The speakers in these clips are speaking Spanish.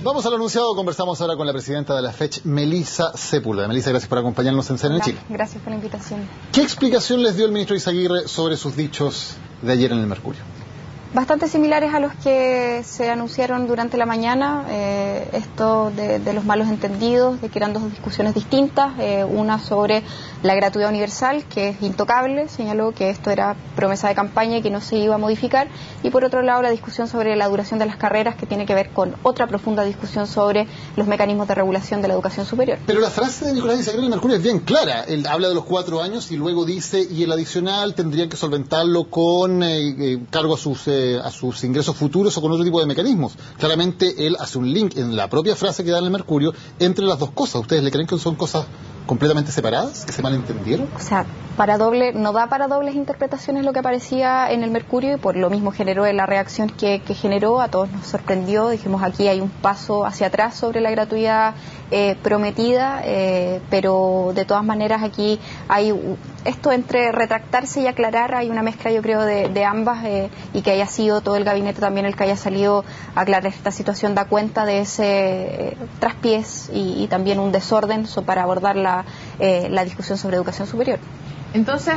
Vamos al anunciado, conversamos ahora con la presidenta de la FECH, Melissa Sepúlveda. Melissa, gracias por acompañarnos en CNN Chile. Gracias por la invitación. ¿Qué explicación les dio el ministro Izaguirre sobre sus dichos de ayer en el Mercurio? Bastante similares a los que se anunciaron durante la mañana, esto de los malos entendidos, de que eran dos discusiones distintas, una sobre la gratuidad universal, que es intocable, señaló que esto era promesa de campaña y que no se iba a modificar, y por otro lado la discusión sobre la duración de las carreras, que tiene que ver con otra profunda discusión sobre los mecanismos de regulación de la educación superior. Pero la frase de Nicolás Izaguirre en el Mercurio es bien clara. Él habla de los 4 años y luego dice, y el adicional tendrían que solventarlo con cargo a sus ingresos futuros o con otro tipo de mecanismos. Claramente él hace un link en la propia frase que da en el Mercurio entre las dos cosas. ¿Ustedes le creen que son cosas completamente separadas, que se malentendieron? O sea, no da para dobles interpretaciones lo que aparecía en el Mercurio, y por lo mismo generó la reacción que generó. A todos nos sorprendió, dijimos aquí hay un paso hacia atrás sobre la gratuidad prometida, pero de todas maneras aquí hay esto entre retractarse y aclarar, hay una mezcla yo creo de ambas, y que haya sido todo el gabinete también el que haya salido a aclarar esta situación da cuenta de ese traspiés y también un desorden para abordar la discusión sobre educación superior. Entonces,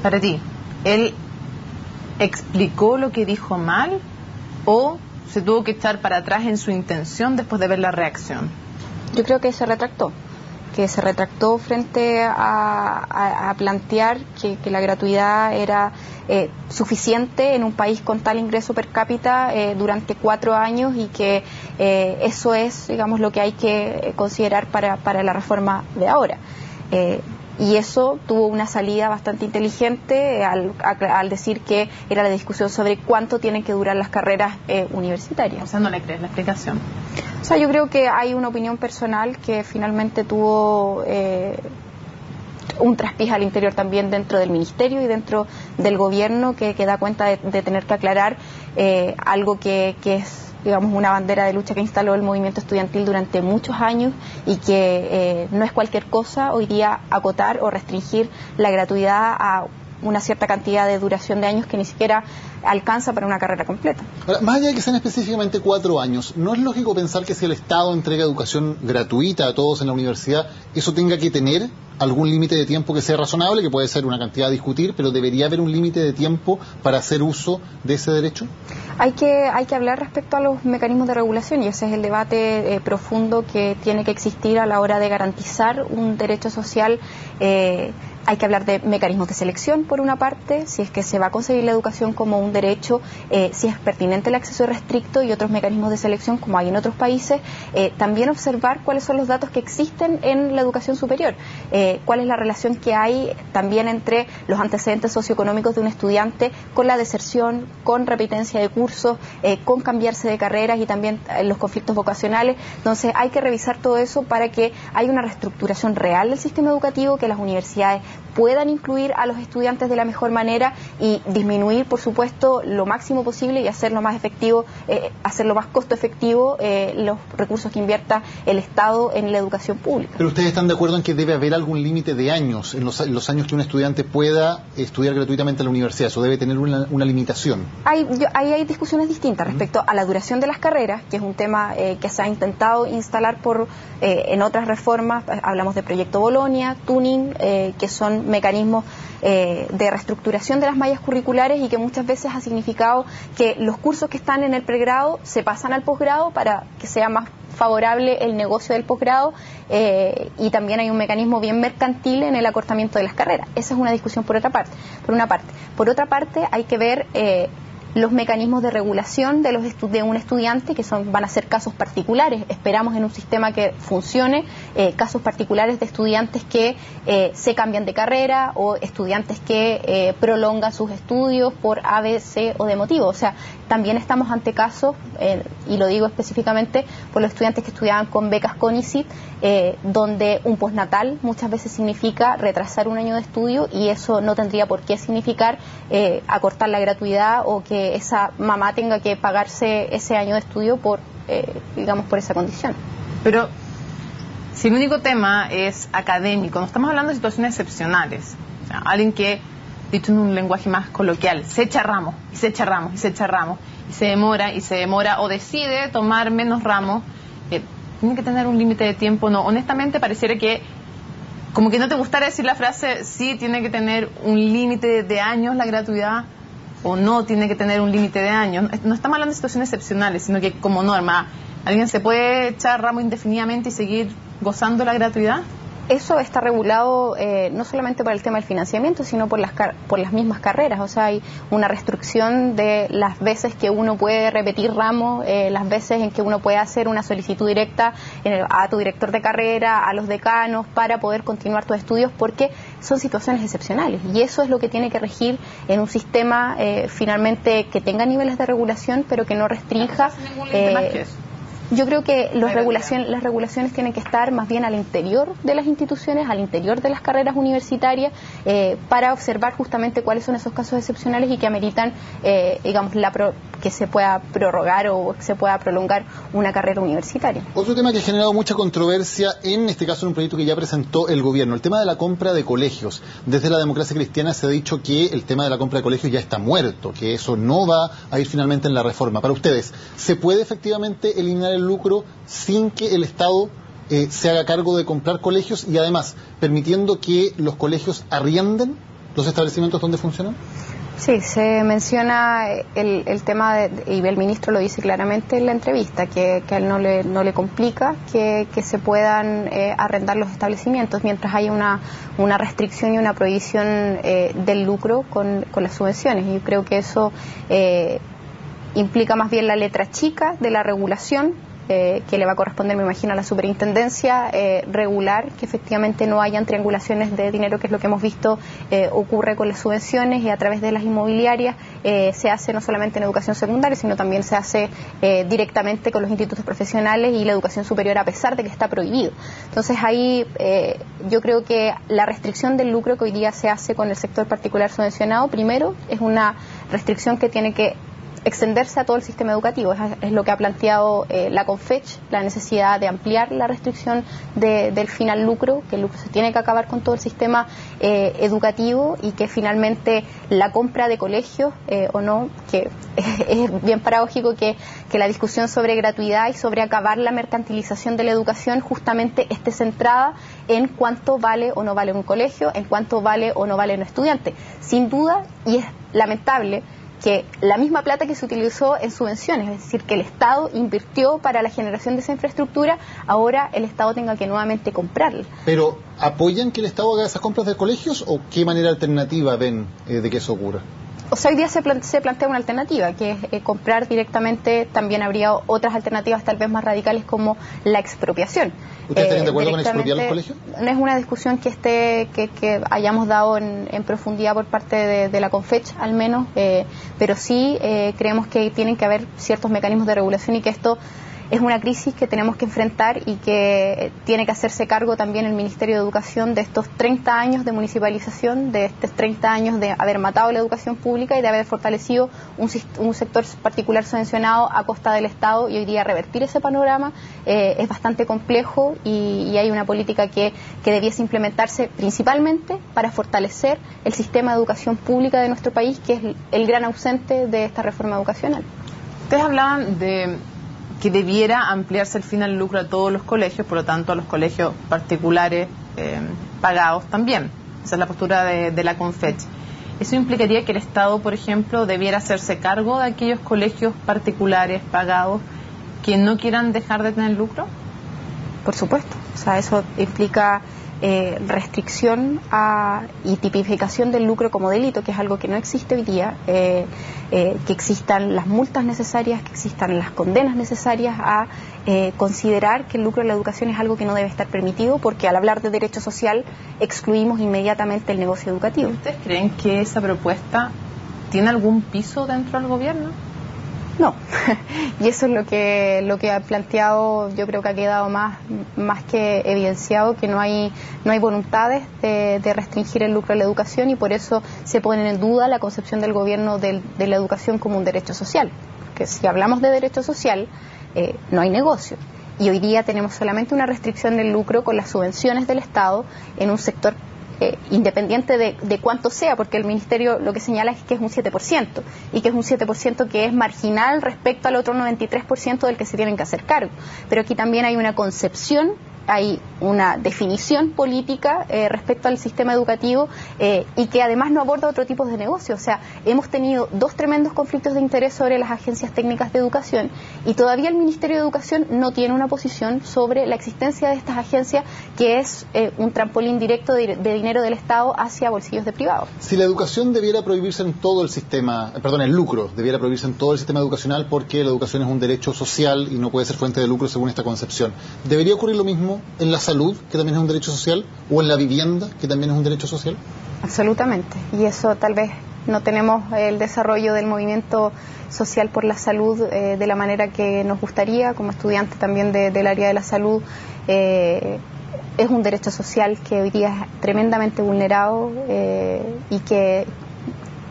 para ti, ¿él explicó lo que dijo mal o se tuvo que echar para atrás en su intención después de ver la reacción? Yo creo que se retractó frente a plantear que la gratuidad era suficiente en un país con tal ingreso per cápita durante 4 años, y que eso es, digamos, lo que hay que considerar para la reforma de ahora. Y eso tuvo una salida bastante inteligente al decir que era la discusión sobre cuánto tienen que durar las carreras universitarias. O sea, ¿no le crees la explicación? O sea, yo creo que hay una opinión personal que finalmente tuvo un traspiés al interior también dentro del ministerio y dentro del gobierno que da cuenta de tener que aclarar algo que es, digamos, una bandera de lucha que instaló el movimiento estudiantil durante muchos años, y que no es cualquier cosa hoy día acotar o restringir la gratuidad a una cierta cantidad de duración de años que ni siquiera alcanza para una carrera completa. Ahora, más allá de que sean específicamente 4 años, ¿no es lógico pensar que si el Estado entrega educación gratuita a todos en la universidad, eso tenga que tener algún límite de tiempo que sea razonable, que puede ser una cantidad a discutir, pero debería haber un límite de tiempo para hacer uso de ese derecho? Hay que hablar respecto a los mecanismos de regulación, y ese es el debate profundo que tiene que existir a la hora de garantizar un derecho social. Hay que hablar de mecanismos de selección, por una parte, si es que se va a concebir la educación como un derecho, si es pertinente el acceso restricto y otros mecanismos de selección como hay en otros países. También observar cuáles son los datos que existen en la educación superior, cuál es la relación que hay también entre los antecedentes socioeconómicos de un estudiante con la deserción, con repitencia de cursos, con cambiarse de carreras y también los conflictos vocacionales. Entonces hay que revisar todo eso para que haya una reestructuración real del sistema educativo, que las universidades puedan incluir a los estudiantes de la mejor manera y disminuir, por supuesto, lo máximo posible y hacerlo más efectivo, hacerlo más costo efectivo los recursos que invierta el Estado en la educación pública. ¿Pero ustedes están de acuerdo en que debe haber algún límite de años, en los años que un estudiante pueda estudiar gratuitamente en la universidad? ¿Eso debe tener una limitación? Hay discusiones distintas respecto a la duración de las carreras, que es un tema que se ha intentado instalar en otras reformas. Hablamos de Proyecto Bolonia, Tuning, que son mecanismos de reestructuración de las mallas curriculares, y que muchas veces ha significado que los cursos que están en el pregrado se pasan al posgrado para que sea más favorable el negocio del posgrado, y también hay un mecanismo bien mercantil en el acortamiento de las carreras. Esa es una discusión por una parte. Por otra parte, hay que ver los mecanismos de regulación de un estudiante, que van a ser casos particulares. Esperamos en un sistema que funcione, casos particulares de estudiantes que se cambian de carrera, o estudiantes que prolongan sus estudios por A, B, C o de motivo. O sea, también estamos ante casos, y lo digo específicamente por los estudiantes que estudiaban con becas CONICYT, donde un postnatal muchas veces significa retrasar un año de estudio, y eso no tendría por qué significar acortar la gratuidad o que esa mamá tenga que pagarse ese año de estudio por esa condición. Pero si el único tema es académico, no estamos hablando de situaciones excepcionales, o sea, alguien que, dicho en un lenguaje más coloquial, se echa ramos, y se echa ramos, y se echa ramos, y se demora, o decide tomar menos ramos, ¿Tiene que tener un límite de tiempo? No, honestamente pareciera que como que no te gustara decir la frase, sí, tiene que tener un límite de años la gratuidad, o no tiene que tener un límite de años. No estamos hablando de situaciones excepcionales, sino que como norma, ¿alguien se puede echar ramo indefinidamente y seguir gozando la gratuidad? Eso está regulado no solamente por el tema del financiamiento, sino por las mismas carreras. O sea, hay una restricción de las veces que uno puede repetir ramo, las veces en que uno puede hacer una solicitud directa a tu director de carrera, a los decanos, para poder continuar tus estudios, porque son situaciones excepcionales. Y eso es lo que tiene que regir en un sistema finalmente que tenga niveles de regulación, pero que no restrinja. Yo creo que las regulaciones tienen que estar más bien al interior de las instituciones, al interior de las carreras universitarias, para observar justamente cuáles son esos casos excepcionales y que ameritan, digamos, que se pueda prorrogar o que se pueda prolongar una carrera universitaria. Otro tema que ha generado mucha controversia, en este caso en un proyecto que ya presentó el gobierno, el tema de la compra de colegios. Desde la Democracia Cristiana se ha dicho que el tema de la compra de colegios ya está muerto, que eso no va a ir finalmente en la reforma. Para ustedes, ¿se puede efectivamente eliminar el lucro sin que el Estado se haga cargo de comprar colegios y además permitiendo que los colegios arrienden los establecimientos donde funcionan? Sí, se menciona el tema, y el ministro lo dice claramente en la entrevista, que a él no le complica que se puedan arrendar los establecimientos mientras hay una restricción y una prohibición del lucro con las subvenciones. Y yo creo que eso implica más bien la letra chica de la regulación, que le va a corresponder, me imagino, a la superintendencia regular, que efectivamente no hayan triangulaciones de dinero, que es lo que hemos visto ocurre con las subvenciones y a través de las inmobiliarias. Se hace no solamente en educación secundaria, sino también se hace directamente con los institutos profesionales y la educación superior, a pesar de que está prohibido. Entonces ahí yo creo que la restricción del lucro que hoy día se hace con el sector particular subvencionado, primero, es una restricción que tiene que extenderse a todo el sistema educativo. Es lo que ha planteado la CONFECH, la necesidad de ampliar la restricción del fin al lucro, que el lucro se tiene que acabar con todo el sistema educativo, y que finalmente la compra de colegios o no, que es bien paradójico que la discusión sobre gratuidad y sobre acabar la mercantilización de la educación justamente esté centrada en cuánto vale o no vale un colegio, en cuánto vale o no vale un estudiante. Sin duda, y es lamentable, que la misma plata que se utilizó en subvenciones, es decir, que el Estado invirtió para la generación de esa infraestructura, ahora el Estado tenga que nuevamente comprarla. ¿Pero apoyan que el Estado haga esas compras de colegios o qué manera alternativa ven de que eso ocurra? O sea, hoy día se plantea una alternativa, que es comprar directamente. También habría otras alternativas tal vez más radicales, como la expropiación. ¿Ustedes estarían de acuerdo con expropiar los colegios? No es una discusión que hayamos dado en profundidad por parte de la CONFECH, al menos, pero sí creemos que tienen que haber ciertos mecanismos de regulación, y que esto es una crisis que tenemos que enfrentar y que tiene que hacerse cargo también el Ministerio de Educación de estos 30 años de municipalización, de estos 30 años de haber matado la educación pública y de haber fortalecido un sector particular subvencionado a costa del Estado, y hoy día revertir ese panorama es bastante complejo, y hay una política que debiese implementarse principalmente para fortalecer el sistema de educación pública de nuestro país, que es el gran ausente de esta reforma educacional. Ustedes hablaban de que debiera ampliarse el fin al lucro a todos los colegios, por lo tanto a los colegios particulares pagados también. Esa es la postura de la CONFECH. ¿Eso implicaría que el Estado, por ejemplo, debiera hacerse cargo de aquellos colegios particulares pagados que no quieran dejar de tener lucro? Por supuesto. O sea, eso implica restricción y tipificación del lucro como delito, que es algo que no existe hoy día, que existan las multas necesarias, que existan las condenas necesarias a considerar que el lucro de la educación es algo que no debe estar permitido, porque al hablar de derecho social excluimos inmediatamente el negocio educativo. ¿Ustedes creen que esa propuesta tiene algún piso dentro del gobierno? No, y eso es lo que ha planteado. Yo creo que ha quedado más que evidenciado que no hay voluntades de restringir el lucro de la educación, y por eso se pone en duda la concepción del gobierno de la educación como un derecho social. Porque si hablamos de derecho social, no hay negocio. Y hoy día tenemos solamente una restricción del lucro con las subvenciones del Estado en un sector independiente de cuánto sea, porque el Ministerio lo que señala es que es un 7%, y que es un 7% que es marginal respecto al otro 93% del que se tienen que hacer cargo. Pero aquí también hay una concepción, hay una definición política respecto al sistema educativo y que además no aborda otro tipo de negocio. O sea, hemos tenido dos tremendos conflictos de interés sobre las agencias técnicas de educación y todavía el Ministerio de Educación no tiene una posición sobre la existencia de estas agencias, que es un trampolín directo de dinero del Estado hacia bolsillos de privados. Si la educación debiera prohibirse en todo el sistema, el lucro debiera prohibirse en todo el sistema educacional porque la educación es un derecho social y no puede ser fuente de lucro según esta concepción, ¿debería ocurrir lo mismo en la salud, que también es un derecho social, o en la vivienda, que también es un derecho social? Absolutamente, y eso tal vez no tenemos el desarrollo del movimiento social por la salud de la manera que nos gustaría. Como estudiante también del área de la salud, es un derecho social que hoy día es tremendamente vulnerado y que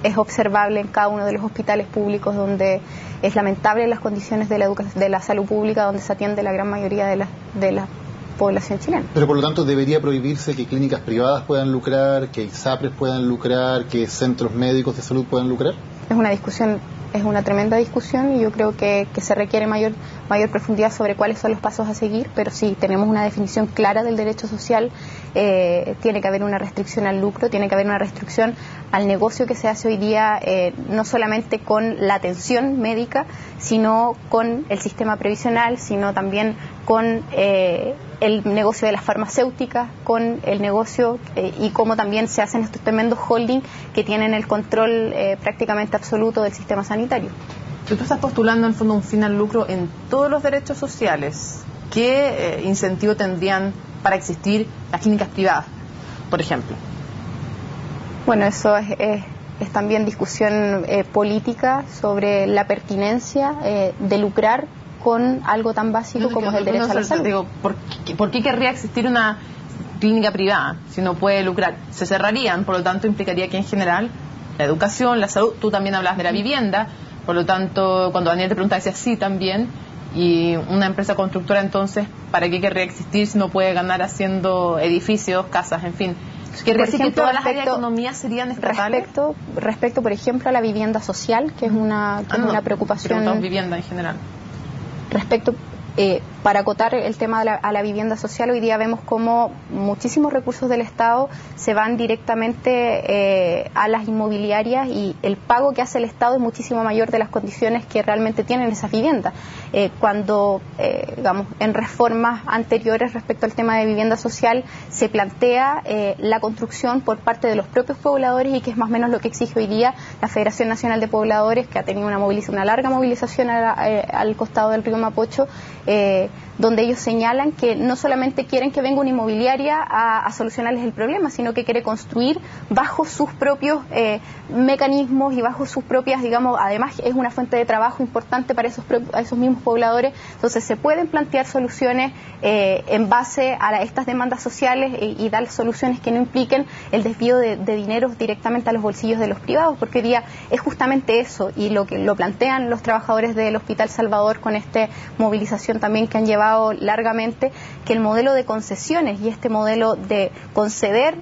es observable en cada uno de los hospitales públicos, donde es lamentable las condiciones de la salud pública, donde se atiende la gran mayoría de la población chilena. Pero por lo tanto debería prohibirse que clínicas privadas puedan lucrar, que ISAPRES puedan lucrar, que centros médicos de salud puedan lucrar. Es una discusión, es una tremenda discusión, y yo creo que se requiere mayor profundidad sobre cuáles son los pasos a seguir, pero sí tenemos una definición clara del derecho social. Tiene que haber una restricción al lucro, tiene que haber una restricción al negocio que se hace hoy día, no solamente con la atención médica, sino con el sistema previsional, sino también con el negocio de las farmacéuticas, con el negocio y cómo también se hacen estos tremendos holdings que tienen el control prácticamente absoluto del sistema sanitario. Si tú estás postulando en el fondo un fin al lucro en todos los derechos sociales, ¿qué incentivo tendrían para existir las clínicas privadas, por ejemplo? Bueno, eso es también discusión política sobre la pertinencia de lucrar con algo tan básico como es el derecho a la salud. Digo, ¿por qué querría existir una clínica privada si no puede lucrar? Se cerrarían, por lo tanto implicaría que en general la educación, la salud, tú también hablas de la vivienda, por lo tanto cuando Daniel te pregunta decías sí también, y una empresa constructora entonces, ¿para qué querría existir si no puede ganar haciendo edificios, casas, en fin? ¿Quiere decir que todas las áreas de economía serían estatales? Respecto, por ejemplo, a la vivienda social, que es una preocupación. Vivienda en general. Respecto, para acotar el tema a la vivienda social, hoy día vemos como muchísimos recursos del Estado se van directamente a las inmobiliarias, y el pago que hace el Estado es muchísimo mayor de las condiciones que realmente tienen esas viviendas. Cuando, digamos, en reformas anteriores respecto al tema de vivienda social se plantea la construcción por parte de los propios pobladores, y que es más o menos lo que exige hoy día la Federación Nacional de Pobladores, que ha tenido una larga movilización al costado del río Mapocho, donde ellos señalan que no solamente quieren que venga una inmobiliaria a solucionarles el problema, sino que quiere construir bajo sus propios mecanismos y bajo sus propias, digamos, además es una fuente de trabajo importante para esos mismos pobladores. Entonces se pueden plantear soluciones en base a estas demandas sociales y dar soluciones que no impliquen el desvío de dineros directamente a los bolsillos de los privados, porque hoy día es justamente eso, y lo que lo plantean los trabajadores del Hospital Salvador con esta movilización también que han llevado largamente, que el modelo de concesiones y este modelo de conceder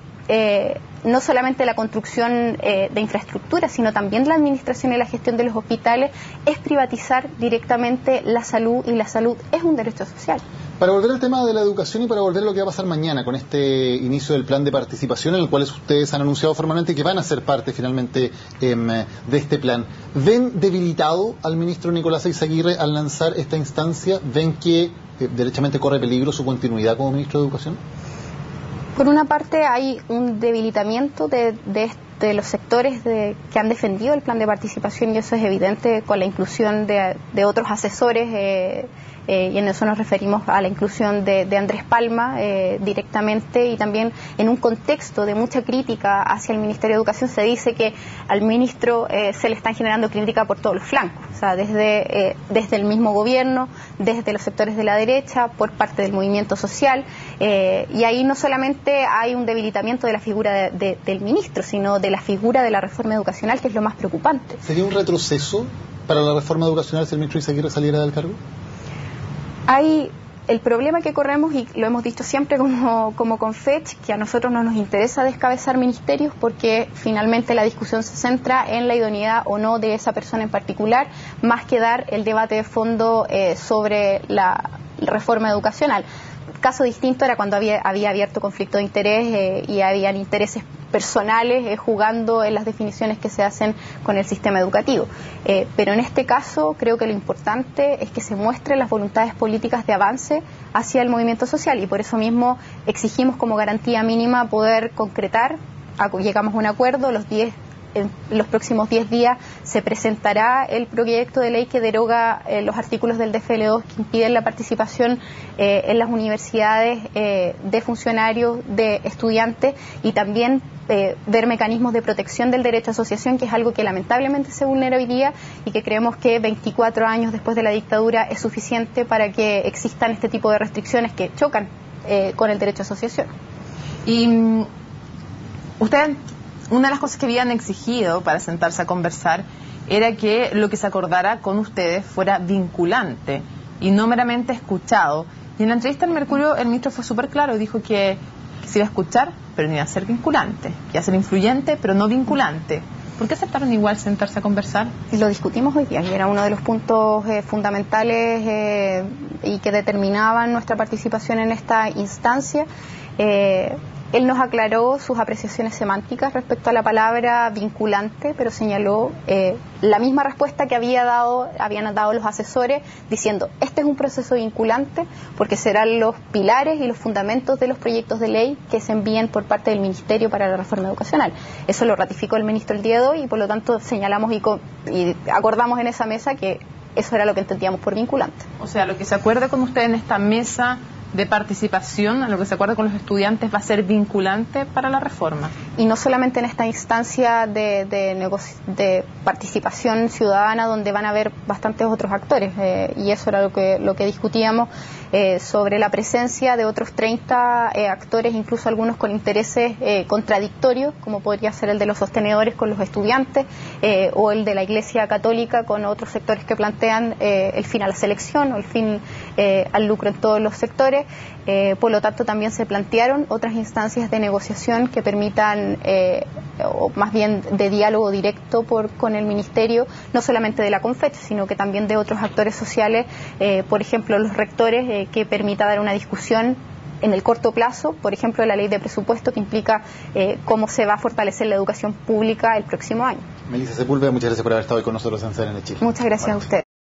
no solamente la construcción de infraestructura, sino también la administración y la gestión de los hospitales, es privatizar directamente la salud, y la salud es un derecho social. Para volver al tema de la educación y para volver a lo que va a pasar mañana con este inicio del plan de participación, en el cual ustedes han anunciado formalmente que van a ser parte finalmente de este plan, ¿ven debilitado al ministro Nicolás Eyzaguirre al lanzar esta instancia? ¿Ven que derechamente corre peligro su continuidad como ministro de Educación? Por una parte hay un debilitamiento de los sectores que han defendido el plan de participación, y eso es evidente con la inclusión de otros asesores, y en eso nos referimos a la inclusión de Andrés Palma directamente, y también en un contexto de mucha crítica hacia el Ministerio de Educación se dice que al ministro se le están generando crítica por todos los flancos, o sea, desde el mismo gobierno, desde los sectores de la derecha, por parte del movimiento social, y ahí no solamente hay un debilitamiento de la figura del ministro, sino de la figura de la reforma educacional, que es lo más preocupante. ¿Sería un retroceso para la reforma educacional si el ministro Eyzaguirre saliera del cargo? Hay El problema que corremos, y lo hemos dicho siempre como Confech, que a nosotros no nos interesa descabezar ministerios porque finalmente la discusión se centra en la idoneidad o no de esa persona en particular, más que dar el debate de fondo sobre la reforma educacional. Caso distinto era cuando había abierto conflicto de interés y habían intereses personales jugando en las definiciones que se hacen con el sistema educativo. Pero en este caso creo que lo importante es que se muestren las voluntades políticas de avance hacia el movimiento social y por eso mismo exigimos como garantía mínima poder concretar, llegamos a un acuerdo, en los próximos 10 días se presentará el proyecto de ley que deroga los artículos del DFL2 que impiden la participación en las universidades de funcionarios, de estudiantes y también ver mecanismos de protección del derecho a asociación, que es algo que lamentablemente se vulnera hoy día y que creemos que 24 años después de la dictadura es suficiente para que existan este tipo de restricciones que chocan con el derecho a asociación. Y usted... Una de las cosas que habían exigido para sentarse a conversar era que lo que se acordara con ustedes fuera vinculante y no meramente escuchado. Y en la entrevista en Mercurio el ministro fue súper claro, dijo que se iba a escuchar, pero no iba a ser vinculante, que iba a ser influyente, pero no vinculante. ¿Por qué aceptaron igual sentarse a conversar? Lo discutimos hoy día y era uno de los puntos fundamentales y que determinaban nuestra participación en esta instancia. Él nos aclaró sus apreciaciones semánticas respecto a la palabra vinculante, pero señaló la misma respuesta que habían dado los asesores, diciendo, este es un proceso vinculante porque serán los pilares y los fundamentos de los proyectos de ley que se envíen por parte del Ministerio para la Reforma Educacional. Eso lo ratificó el ministro el día de hoy y por lo tanto señalamos y acordamos en esa mesa que eso era lo que entendíamos por vinculante. O sea, lo que se acuerde con usted en esta mesa de participación, a lo que se acuerda con los estudiantes, va a ser vinculante para la reforma. Y no solamente en esta instancia de participación ciudadana donde van a haber bastantes otros actores, y eso era lo que discutíamos, sobre la presencia de otros 30 actores, incluso algunos con intereses contradictorios, como podría ser el de los sostenedores con los estudiantes, o el de la Iglesia Católica con otros sectores que plantean el fin a la selección o el fin al lucro en todos los sectores. Por lo tanto, también se plantearon otras instancias de negociación que permitan, o más bien de diálogo directo con el Ministerio, no solamente de la Confech, sino que también de otros actores sociales, por ejemplo, los rectores, que permita dar una discusión en el corto plazo, por ejemplo, la ley de presupuesto que implica cómo se va a fortalecer la educación pública el próximo año. Melissa Sepúlveda, muchas gracias por haber estado hoy con nosotros en CNN Chile. Muchas gracias a ustedes.